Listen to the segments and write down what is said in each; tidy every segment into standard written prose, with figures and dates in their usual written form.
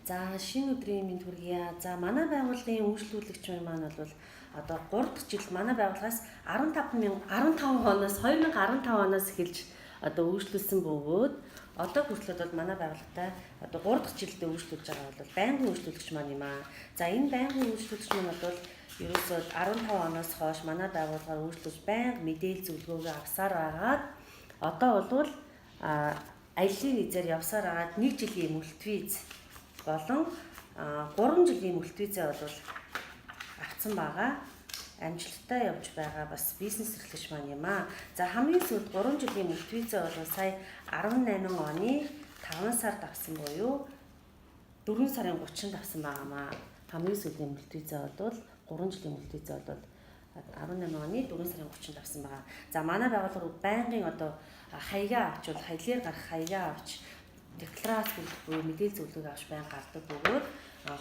За шинэ өдрийн мэнд хүргье. За манай байгууллагын үйлчлүүлэгч маань бол одоо 3 дахь жил манай байгууллагаас 15 оноос 2015 оноос эхэлж одоо үйлчлүүлсэн бөгөөд одоо хүртэл бол манай байгууллагатай одоо 3 дахь жилдээ үйлчлүүлж байгаа бол байнгын үйлчлүүлэгч маань юм аа. За энэ байнгын үйлчлүүлэгч маань бол ерөөсөө 15 оноос хойш манай байгууллагаар үйлчлүүлж байнга мэдээлэл зөвлөгөөгөө авсаар байгаад одоо бол аяллаа визээр явсаар агаад 1 жилийн мөлтвиз болон 3 жилийн мөлтвизээ бол авсан байгаа. Амжилттай явж байгаа бас бизнес эрхлэгч маань юм аа. За хамгийн сүүлд 3 жилийн мөлтвизээ бол сая 18 оны 5 сард авсан буюу 4 сарын 30-нд авсан байгаамаа. Хамгийн сүүлийн мөлтвизээ бол 3 жилийн мөлтвизээ бол 18 оны 4 сарын 30-нд авсан байгаа. За манай байгууллага байнгын одоо хаягаа авч бол хаялаар гарах хаягаа авч декларац бүлгүй мэдээлэл зөвлөгөө авч байнга гардаг бөгөөд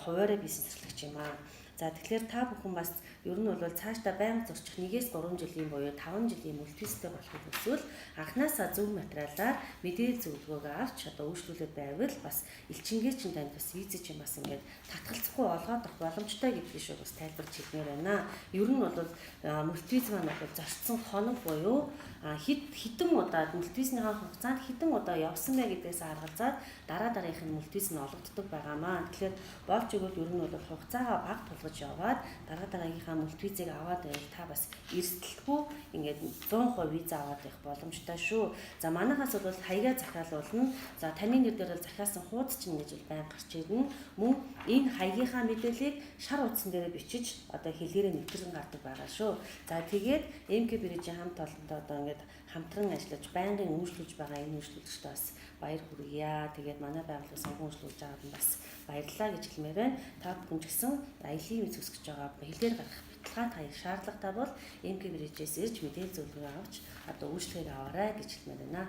хуваарай бизнес эрхлэгч юм аа. За тэгэхээр та бүхэн бас ер нь бол цаашдаа байнга зорчих 1-3 жилийн буюу 5 жилийн мөлтвизтэй болохыг хүсвэл анханасаа зөв материалаар мэдээлэл зөвлөгөөгөө авч одоо үйлчлүүлээд байвал бас элчингээ чинь танд бас виз чинь бас ингээд татгалзахгүй олгоод авах боломжтой гэдгийг шүү бас тайлбарч хэлмээр байна. Ер нь бол мөлтвиз маань бол зорцсон хоног буюу хитэн удаа мөлтвизний хугацаанд хитэн удаа явсан бай гэдгээс харгалзаад дараагийнх нь мөлтвиз нь олгогддог байгаамаа. Тэгэхээр болж өгвөл ер нь бол хугацаагаа бага тулгаж яваад дараагийнхаа мөлтвизийг аваад байвал та бас эрсдэлгүй ингээд 100% виз аваад явах боломжтой шүү. За манайхаас бол хаягаа захиалуулна. За таны нэр дээр бол захиалсан хуудас чинь гэж байнга гарч ирнэ. Мөн энэ хаягийнхаа мэдээллийг шар утсан дээр бичиж одоо хэлээрээ нэвтрэн гардаг байгаа шүү. За тэгээд МК Бирижийн хамт олонтой одоо ингээд хамтран ажиллаж байнгын үйлчлүүлж байгаа энэ үйлчлүүлэгчдээ бас баяр хүргье. Тэгээд манай байгууллага сонгон үйлчлүүлж байгаад нь бас баярлалаа гэж хэлмээр байна. Та бүхэн ч гэсэн аялын виз хүсэж байгаа хэлээр гарах баталгаанд хаяг шаардлагатай бол МК Бирижээс ирж мэдээлэл зөвлөгөө авч одоо үйлчлэгийг аваарай гэж хэлмээр байна.